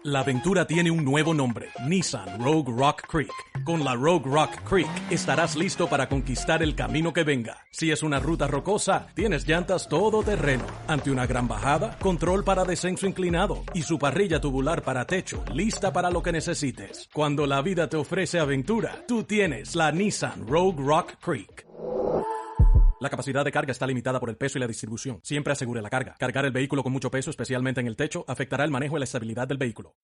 La aventura tiene un nuevo nombre, Nissan Rogue Rock Creek. Con la Rogue Rock Creek estarás listo para conquistar el camino que venga. Si es una ruta rocosa, tienes llantas todoterreno. Ante una gran bajada, control para descenso inclinado y su parrilla tubular para techo, lista para lo que necesites. Cuando la vida te ofrece aventura, tú tienes la Nissan Rogue Rock Creek. La capacidad de carga está limitada por el peso y la distribución. Siempre asegure la carga. Cargar el vehículo con mucho peso, especialmente en el techo, afectará el manejo y la estabilidad del vehículo.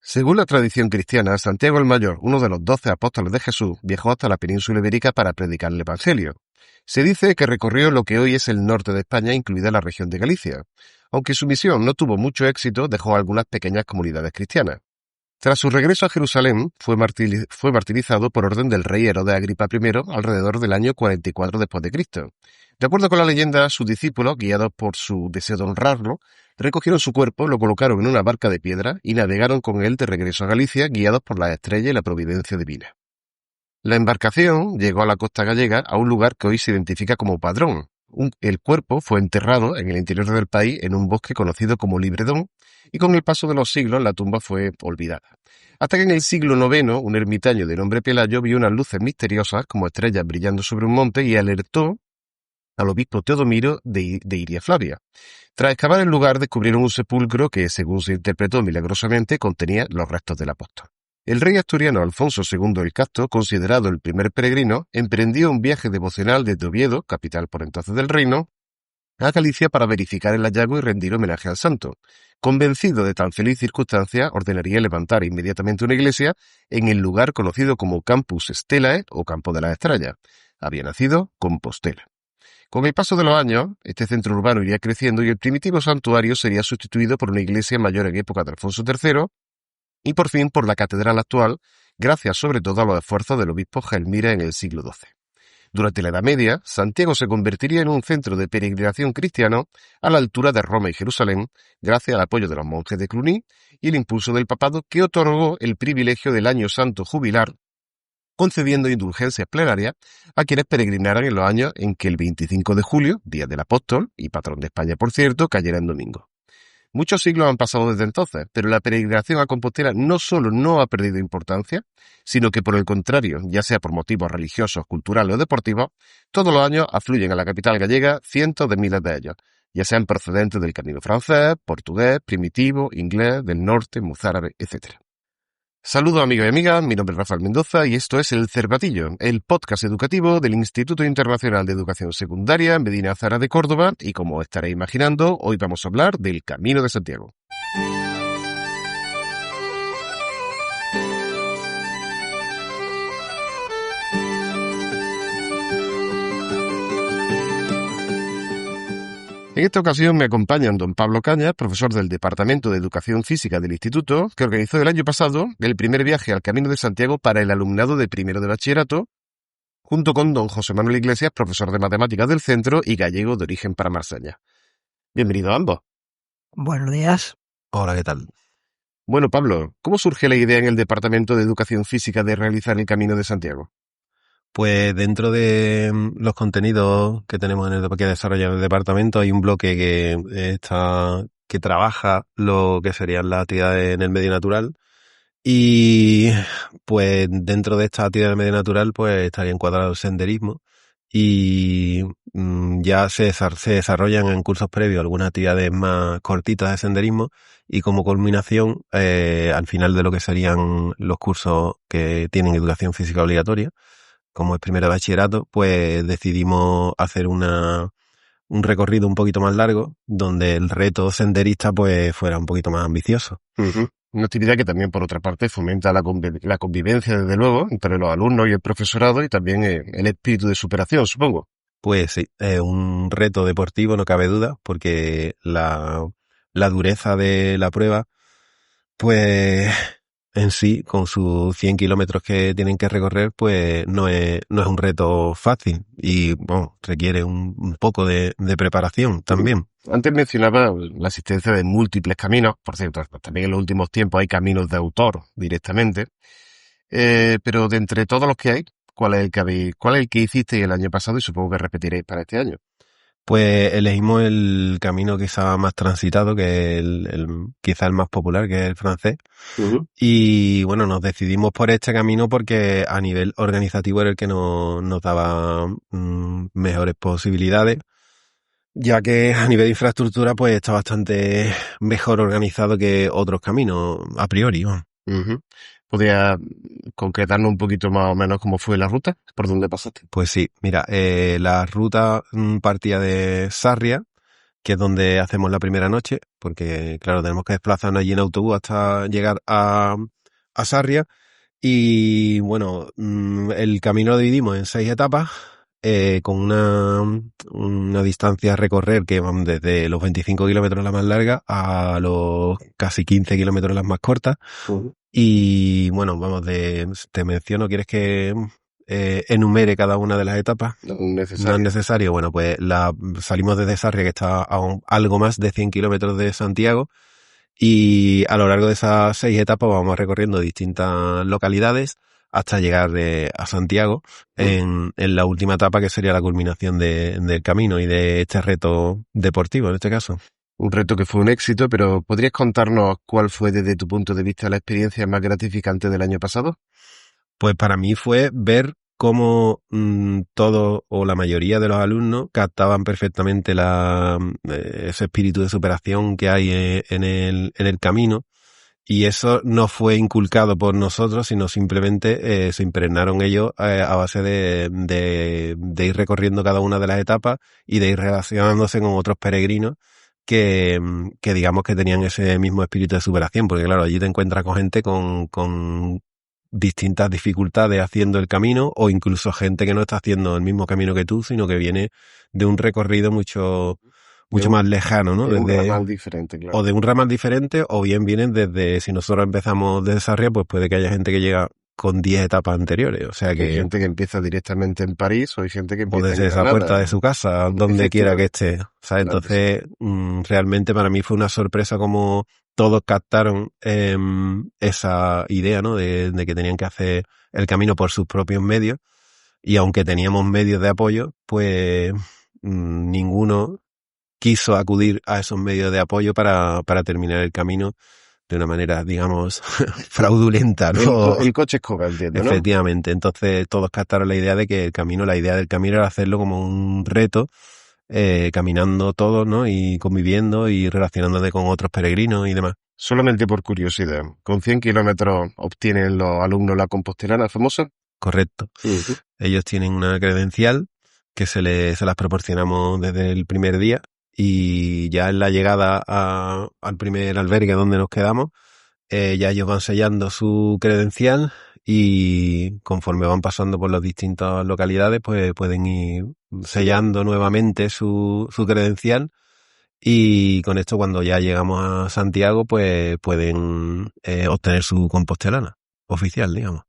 Según la tradición cristiana, Santiago el Mayor, uno de los 12 apóstoles de Jesús, viajó hasta la península ibérica para predicar el Evangelio. Se dice que recorrió lo que hoy es el norte de España, incluida la región de Galicia. Aunque su misión no tuvo mucho éxito, dejó algunas pequeñas comunidades cristianas. Tras su regreso a Jerusalén, fue martirizado por orden del rey Herodes Agripa I alrededor del año 44 después de Cristo. De acuerdo con la leyenda, sus discípulos, guiados por su deseo de honrarlo, recogieron su cuerpo, lo colocaron en una barca de piedra y navegaron con él de regreso a Galicia, guiados por las estrellas y la providencia divina. La embarcación llegó a la costa gallega, a un lugar que hoy se identifica como Padrón. El cuerpo fue enterrado en el interior del país en un bosque conocido como Libredón, y con el paso de los siglos la tumba fue olvidada. Hasta que en el siglo IX un ermitaño de nombre Pelayo vio unas luces misteriosas como estrellas brillando sobre un monte y alertó al obispo Teodomiro de Iria Flavia. Tras excavar el lugar descubrieron un sepulcro que, según se interpretó milagrosamente, contenía los restos del apóstol. El rey asturiano Alfonso II el Casto, considerado el primer peregrino, emprendió un viaje devocional desde Oviedo, capital por entonces del reino, a Galicia para verificar el hallazgo y rendir homenaje al santo. Convencido de tan feliz circunstancia, ordenaría levantar inmediatamente una iglesia en el lugar conocido como Campus Stellae o Campo de las Estrellas. Había nacido Compostela. Con el paso de los años, este centro urbano iría creciendo y el primitivo santuario sería sustituido por una iglesia mayor en época de Alfonso III y por fin por la catedral actual, gracias sobre todo a los esfuerzos del obispo Gelmira en el siglo XII. Durante la Edad Media, Santiago se convertiría en un centro de peregrinación cristiano a la altura de Roma y Jerusalén, gracias al apoyo de los monjes de Cluny y el impulso del papado que otorgó el privilegio del año santo jubilar, concediendo indulgencias plenarias a quienes peregrinaran en los años en que el 25 de julio, día del apóstol, y patrón de España por cierto, cayera en domingo. Muchos siglos han pasado desde entonces, pero la peregrinación a Compostela no solo no ha perdido importancia, sino que por el contrario, ya sea por motivos religiosos, culturales o deportivos, todos los años afluyen a la capital gallega cientos de miles de ellos, ya sean procedentes del camino francés, portugués, primitivo, inglés, del norte, mozárabe, etc. Saludos amigos y amigas, mi nombre es Rafael Mendoza y esto es El Cervatillo, el podcast educativo del Instituto Internacional de Educación Secundaria Medina Zara de Córdoba y como estaréis imaginando, hoy vamos a hablar del Camino de Santiago. En esta ocasión me acompañan don Pablo Cañas, profesor del Departamento de Educación Física del Instituto, que organizó el año pasado el primer viaje al Camino de Santiago para el alumnado de primero de bachillerato, junto con don José Manuel Iglesias, profesor de Matemáticas del Centro y gallego de origen paramarseña. Bienvenidos a ambos. Buenos días. Hola, ¿qué tal? Bueno, Pablo, ¿cómo surge la idea en el Departamento de Educación Física de realizar el Camino de Santiago? Pues dentro de los contenidos que tenemos que desarrollar en el departamento hay un bloque que trabaja lo que serían las actividades en el medio natural y pues dentro de estas actividades en el medio natural pues estaría encuadrado el senderismo y ya se desarrollan en cursos previos algunas actividades más cortitas de senderismo y como culminación al final de lo que serían los cursos que tienen educación física obligatoria, como es primero de bachillerato, pues decidimos hacer un recorrido un poquito más largo, donde el reto senderista pues fuera un poquito más ambicioso. Uh-huh. Una actividad que también, por otra parte, fomenta la convivencia, desde luego, entre los alumnos y el profesorado y también el espíritu de superación, supongo. Pues sí, es un reto deportivo, no cabe duda, porque la dureza de la prueba, pues en sí, con sus 100 kilómetros que tienen que recorrer, pues no es un reto fácil y bueno, requiere un poco de preparación también. Antes mencionaba la existencia de múltiples caminos, por cierto, también en los últimos tiempos hay caminos de autor directamente, pero de entre todos los que hay, ¿cuál es el que hicisteis el año pasado y supongo que repetiréis para este año? Pues elegimos el camino quizá más transitado, que es quizá el más popular, que es el francés. Uh-huh. Y bueno, nos decidimos por este camino porque a nivel organizativo era el que nos daba mejores posibilidades, ya que a nivel de infraestructura pues está bastante mejor organizado que otros caminos a priori, ¿no? Uh-huh. ¿Podría concretarnos un poquito más o menos cómo fue la ruta? ¿Por dónde pasaste? Pues sí, mira, la ruta partía de Sarria, que es donde hacemos la primera noche, porque claro, tenemos que desplazarnos allí en autobús hasta llegar a Sarria. Y bueno, el camino lo dividimos en 6 etapas, con una distancia a recorrer que van desde los 25 kilómetros la más larga a los casi 15 kilómetros las más cortas. Uh-huh. Y bueno, vamos, te menciono, ¿quieres que enumere cada una de las etapas? No es No necesario. es necesario. Bueno, pues salimos desde Sarria, que está a algo más de 100 kilómetros de Santiago, y a lo largo de esas 6 etapas vamos recorriendo distintas localidades hasta llegar a Santiago en la última etapa, que sería la culminación del camino y de este reto deportivo en este caso. Un reto que fue un éxito, pero ¿podrías contarnos cuál fue desde tu punto de vista la experiencia más gratificante del año pasado? Pues para mí fue ver cómo todos o la mayoría de los alumnos captaban perfectamente ese espíritu de superación que hay en el camino, y eso no fue inculcado por nosotros, sino simplemente se impregnaron ellos a base de ir recorriendo cada una de las etapas y de ir relacionándose con otros peregrinos que digamos que tenían ese mismo espíritu de superación, porque claro, allí te encuentras con gente con distintas dificultades haciendo el camino, o incluso gente que no está haciendo el mismo camino que tú, sino que viene de un recorrido mucho más lejano, ¿no? De un ramal diferente, claro. O de un ramal diferente, o bien vienen desde, si nosotros empezamos desde Sarria, pues puede que haya gente que llega con 10 etapas anteriores, o sea que... Hay gente que empieza directamente en París, o hay gente que empieza o desde en esa Granada, puerta de su casa, donde quiera que esté, ¿sabes? Claro Entonces, realmente para mí fue una sorpresa como todos captaron esa idea, ¿no? De que tenían que hacer el camino por sus propios medios, y aunque teníamos medios de apoyo, pues ninguno quiso acudir a esos medios de apoyo para terminar el camino de una manera, digamos, fraudulenta, ¿no? El coche escoba, entiendo, ¿no? Efectivamente. Entonces todos captaron la idea de que la idea del camino era hacerlo como un reto, caminando todos, ¿no? Y conviviendo y relacionándote con otros peregrinos y demás. Solamente por curiosidad, ¿con 100 kilómetros obtienen los alumnos la compostelana famosa? Correcto. Uh-huh. Ellos tienen una credencial que se las proporcionamos desde el primer día, y ya en la llegada al primer albergue donde nos quedamos, ya ellos van sellando su credencial, y conforme van pasando por las distintas localidades, pues pueden ir sellando nuevamente su credencial, y con esto, cuando ya llegamos a Santiago, pues pueden obtener su compostelana oficial, digamos.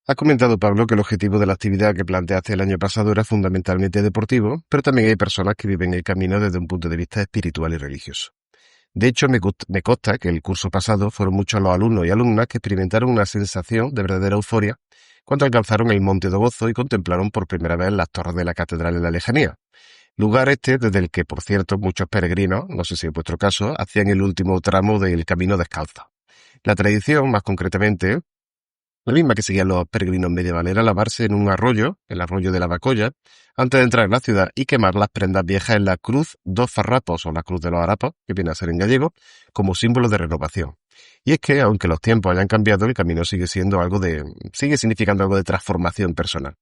Has comentado, Pablo, que el objetivo de la actividad que planteaste el año pasado era fundamentalmente deportivo, pero también hay personas que viven el camino desde un punto de vista espiritual y religioso. De hecho, me consta que el curso pasado fueron muchos los alumnos y alumnas que experimentaron una sensación de verdadera euforia cuando alcanzaron el Monte de Gozo y contemplaron por primera vez las torres de la catedral en la lejanía. Lugar desde el que, por cierto, muchos peregrinos, no sé si en vuestro caso, hacían el último tramo del camino descalzo. La tradición, más concretamente, la misma que seguían los peregrinos medievales, era lavarse en un arroyo, el arroyo de la Bacolla, antes de entrar en la ciudad, y quemar las prendas viejas en la cruz dos farrapos, o la cruz de los harapos, que viene a ser en gallego, como símbolo de renovación. Y es que, aunque los tiempos hayan cambiado, el camino sigue significando algo de transformación personal.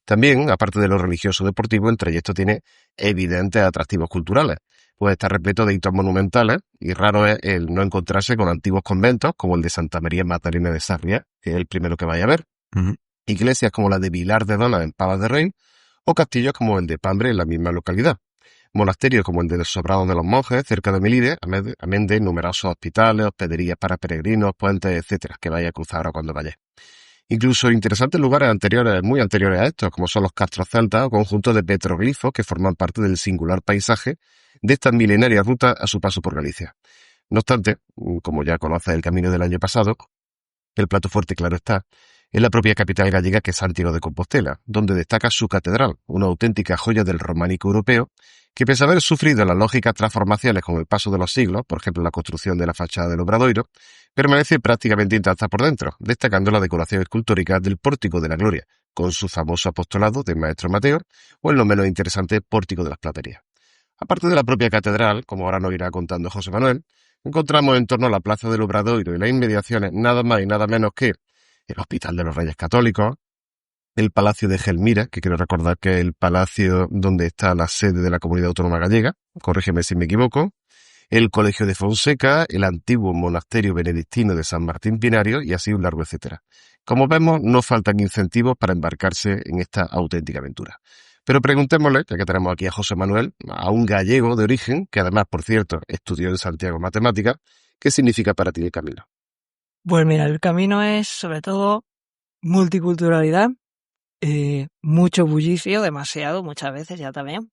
También, aparte de lo religioso deportivo, el trayecto tiene evidentes atractivos culturales, pues está repleto de hitos monumentales, y raro es el no encontrarse con antiguos conventos, como el de Santa María Magdalena de Sarria, que es el primero que vaya a ver, iglesias como la de Vilar de Dona en Pavas de Rey, o castillos como el de Pambre en la misma localidad, monasterios como el de los Sobrados de los Monjes, cerca de Melide, amén de numerosos hospitales, hospederías para peregrinos, puentes, etcétera, que vaya a cruzar ahora cuando vaya. Incluso interesantes lugares muy anteriores a estos, como son los castros celtas o conjuntos de petroglifos que forman parte del singular paisaje de esta milenaria ruta a su paso por Galicia. No obstante, como ya conoces el camino del año pasado, el plato fuerte, claro está, en la propia capital gallega, que es Santiago de Compostela, donde destaca su catedral, una auténtica joya del románico europeo, que pese a haber sufrido las lógicas transformaciones con el paso de los siglos, por ejemplo la construcción de la fachada del Obradoiro, permanece prácticamente intacta por dentro, destacando la decoración escultórica del Pórtico de la Gloria, con su famoso apostolado del Maestro Mateo, o el no menos interesante Pórtico de las Platerías. Aparte de la propia catedral, como ahora nos irá contando José Manuel, encontramos en torno a la Plaza del Obradoiro y las inmediaciones nada más y nada menos que el Hospital de los Reyes Católicos, el Palacio de Gelmira, que quiero recordar que es el palacio donde está la sede de la Comunidad Autónoma Gallega, corrígeme si me equivoco, el Colegio de Fonseca, el antiguo monasterio benedictino de San Martín Pinario y así un largo etcétera. Como vemos, no faltan incentivos para embarcarse en esta auténtica aventura. Pero preguntémosle, ya que tenemos aquí a José Manuel, a un gallego de origen, que además, por cierto, estudió en Santiago Matemáticas, ¿qué significa para ti el camino? Pues mira, el camino es sobre todo multiculturalidad, mucho bullicio, demasiado, muchas veces ya también,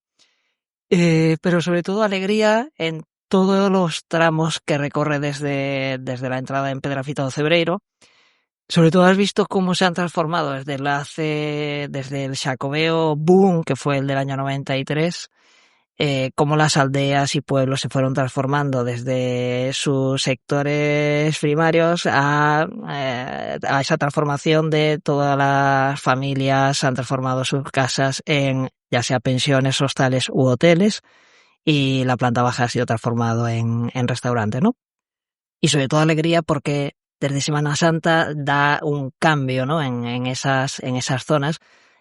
pero sobre todo alegría en todos los tramos que recorre desde la entrada en Pedrafita do Cebreiro. Sobre todo has visto cómo se han transformado desde el Xacobeo boom, que fue el del año 93, cómo las aldeas y pueblos se fueron transformando desde sus sectores primarios a esa transformación de todas las familias, han transformado sus casas en ya sea pensiones, hostales u hoteles, y la planta baja ha sido transformado en restaurante, ¿no? Y sobre todo alegría porque desde Semana Santa da un cambio, ¿no? en esas zonas,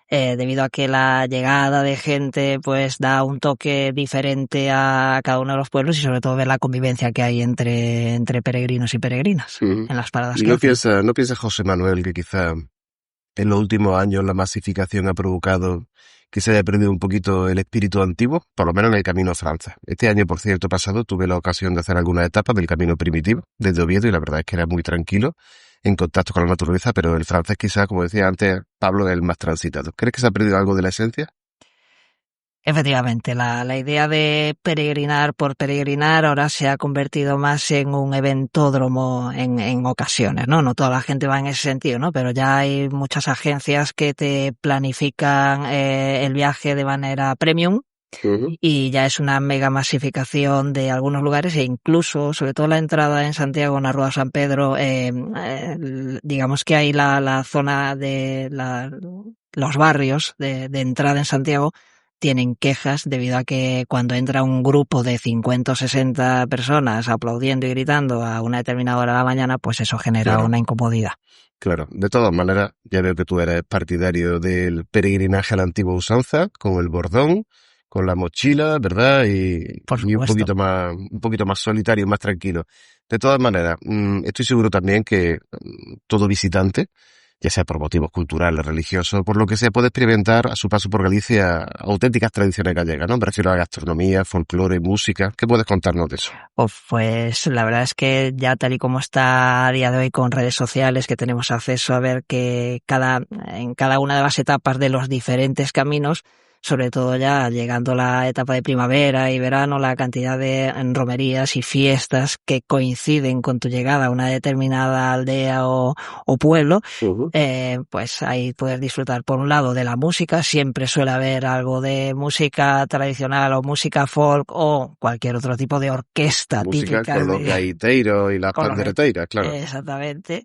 debido a que la llegada de gente pues da un toque diferente a cada uno de los pueblos y sobre todo ver la convivencia que hay entre peregrinos y peregrinas en las paradas. ¿Y no piensa José Manuel que quizá en los últimos años la masificación ha provocado que se haya perdido un poquito el espíritu antiguo, por lo menos en el Camino a Francia? Este año, por cierto, pasado, tuve la ocasión de hacer algunas etapas del Camino Primitivo desde Oviedo y la verdad es que era muy tranquilo, en contacto con la naturaleza, pero el francés quizá, como decía antes Pablo, es el más transitado. ¿Crees que se ha perdido algo de la esencia? Efectivamente, la idea de peregrinar por peregrinar ahora se ha convertido más en un eventódromo en ocasiones, ¿no? No toda la gente va en ese sentido, ¿no? Pero ya hay muchas agencias que te planifican el viaje de manera premium. Y ya es una mega masificación de algunos lugares e incluso, sobre todo la entrada en Santiago, en la Rúa San Pedro, digamos que hay la zona de los barrios de entrada en Santiago tienen quejas debido a que cuando entra un grupo de 50 o 60 personas aplaudiendo y gritando a una determinada hora de la mañana, pues eso genera una incomodidad. Claro, de todas maneras, ya veo que tú eres partidario del peregrinaje a la antigua usanza, con el bordón, con la mochila, ¿verdad? Y un poquito más solitario, más tranquilo. De todas maneras, estoy seguro también que todo visitante, ya sea por motivos culturales, religiosos, por lo que sea, puede experimentar a su paso por Galicia auténticas tradiciones gallegas, ¿no? Me refiero a gastronomía, folclore, música. ¿Qué puedes contarnos de eso? Pues la verdad es que ya tal y como está a día de hoy con redes sociales, que tenemos acceso a ver que en cada una de las etapas de los diferentes caminos, sobre todo ya llegando la etapa de primavera y verano, la cantidad de romerías y fiestas que coinciden con tu llegada a una determinada aldea o pueblo, pues ahí puedes disfrutar por un lado de la música, siempre suele haber algo de música tradicional o música folk o cualquier otro tipo de orquesta música típica. Con los gaiteros y las pandereteiras, claro. Exactamente.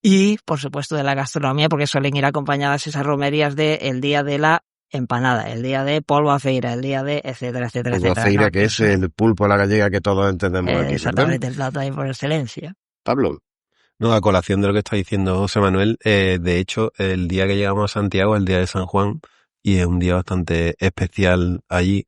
Y, por supuesto, de la gastronomía, porque suelen ir acompañadas esas romerías el día de la empanada, el día de polvo a feira, el día de etcétera, etcétera, polvo etcétera. A feira, ¿no? Que es el pulpo a la gallega que todos entendemos aquí, exactamente, ¿verdad? El plato ahí por excelencia. Pablo. No, a colación de lo que está diciendo José Manuel, de hecho, el día que llegamos a Santiago es el día de San Juan y es un día bastante especial allí,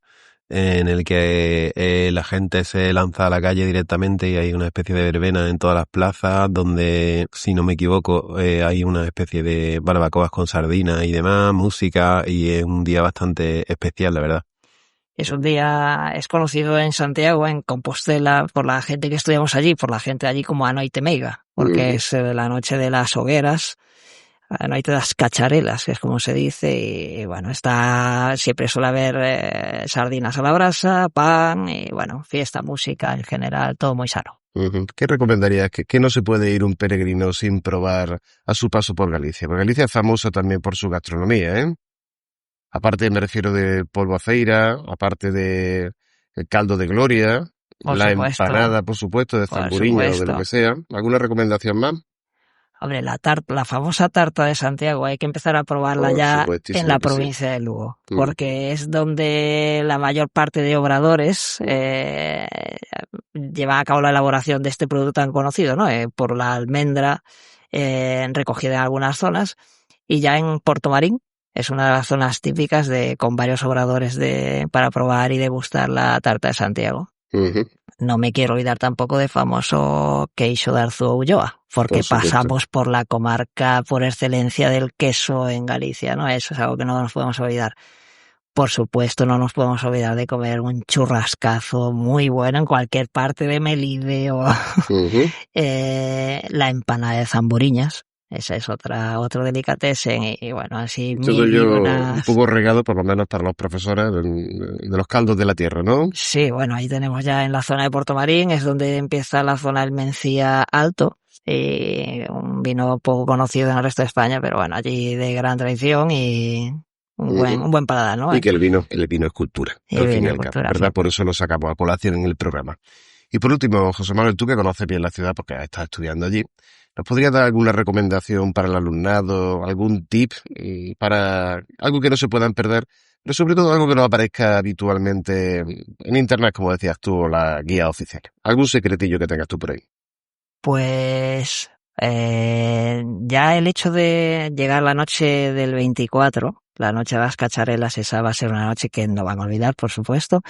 en el que la gente se lanza a la calle directamente y hay una especie de verbena en todas las plazas donde, si no me equivoco, hay una especie de barbacoas con sardinas y demás, música, y es un día bastante especial, la verdad. Es un día, es conocido en Santiago, en Compostela, por la gente que estudiamos allí, por la gente allí como a Noite Meiga, porque es la noche de las hogueras, la noche de las cacharelas, que es como se dice, y bueno, siempre suele haber sardinas a la brasa, pan, y bueno, fiesta, música en general, todo muy sano. ¿Qué recomendarías? ¿Qué no se puede ir un peregrino sin probar a su paso por Galicia? Porque Galicia es famosa también por su gastronomía, ¿eh? Aparte, me refiero de polvo a feira, aparte de el caldo de gloria, la empanada, por supuesto, de zamburiña o de lo que sea. ¿Alguna recomendación más? Hombre, la famosa tarta de Santiago, hay que empezar a probarla ya en la provincia de Lugo, porque es donde la mayor parte de obradores llevan a cabo la elaboración de este producto tan conocido, ¿no? Por la almendra recogida en algunas zonas, y ya en Portomarín es una de las zonas típicas con varios obradores para probar y degustar la tarta de Santiago. No me quiero olvidar tampoco de famoso queixo de Arzúa Ulloa, porque pasamos por la comarca por excelencia del queso en Galicia, ¿no? Eso es algo que no nos podemos olvidar. Por supuesto, no nos podemos olvidar de comer un churrascazo muy bueno en cualquier parte de Melide o la empanada de zamburiñas. Esa es otro delicatessen y bueno, así todo ello un poco regado por lo menos para los profesores de los caldos de la tierra, ¿no? Sí, bueno, ahí tenemos ya en la zona de Portomarín, es donde empieza la zona del Mencía Alto, un vino poco conocido en el resto de España, pero bueno, allí de gran tradición y un buen paladar, ¿no? Y que el vino es cultura, al fin y al cabo, ¿verdad? Sí. Por eso lo sacamos a colación en el programa. Y por último, José Manuel, tú que conoces bien la ciudad porque has estado estudiando allí, ¿nos podrías dar alguna recomendación para el alumnado, algún tip para algo que no se puedan perder, pero sobre todo algo que no aparezca habitualmente en internet, como decías tú, o la guía oficial? ¿Algún secretillo que tengas tú por ahí? Pues ya el hecho de llegar la noche del 24, la noche de las cacharelas, esa va a ser una noche que no van a olvidar, por supuesto.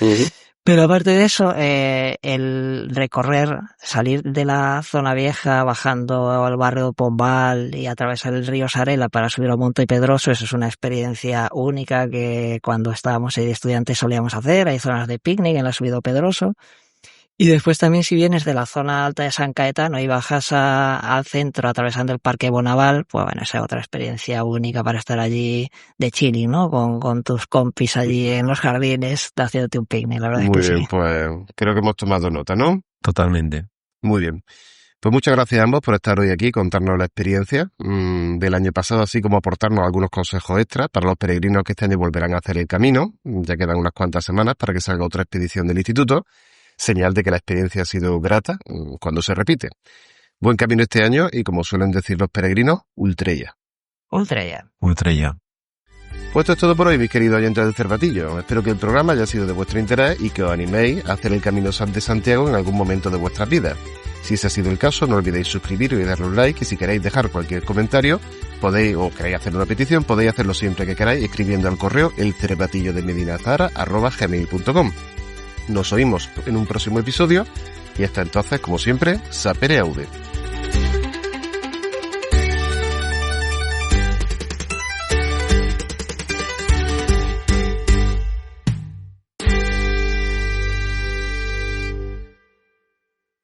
Pero aparte de eso, el recorrer, salir de la zona vieja, bajando al barrio de Pombal y atravesar el río Sarela para subir al Monte Pedroso, eso es una experiencia única que cuando estábamos ahí de estudiantes solíamos hacer. Hay zonas de picnic en la subida a Pedroso. Y después también si vienes de la zona alta de San Caetano y bajas al centro atravesando el Parque Bonaval, pues bueno, esa es otra experiencia única para estar allí de chilling, ¿no? Con tus compis allí en los jardines haciéndote un picnic, la verdad es que sí. Muy bien, pues creo que hemos tomado nota, ¿no? Totalmente. Muy bien. Pues muchas gracias a ambos por estar hoy aquí, contarnos la experiencia del año pasado, así como aportarnos algunos consejos extras para los peregrinos que este año volverán a hacer el camino. Ya quedan unas cuantas semanas para que salga otra expedición del instituto. Señal de que la experiencia ha sido grata cuando se repite. Buen camino este año y, como suelen decir los peregrinos, ultrella. Ultrella. Ultrella. Pues esto es todo por hoy, mis queridos oyentes del Cervatillo. Espero que el programa haya sido de vuestro interés y que os animéis a hacer el Camino de Santiago en algún momento de vuestras vidas. Si ese ha sido el caso, no olvidéis suscribiros y darle un like, y si queréis dejar cualquier comentario, o queréis hacer una petición, podéis hacerlo siempre que queráis escribiendo al correo elcervatillodemedinazahara@gmail.com. Nos oímos en un próximo episodio y hasta entonces, como siempre, sapere aude.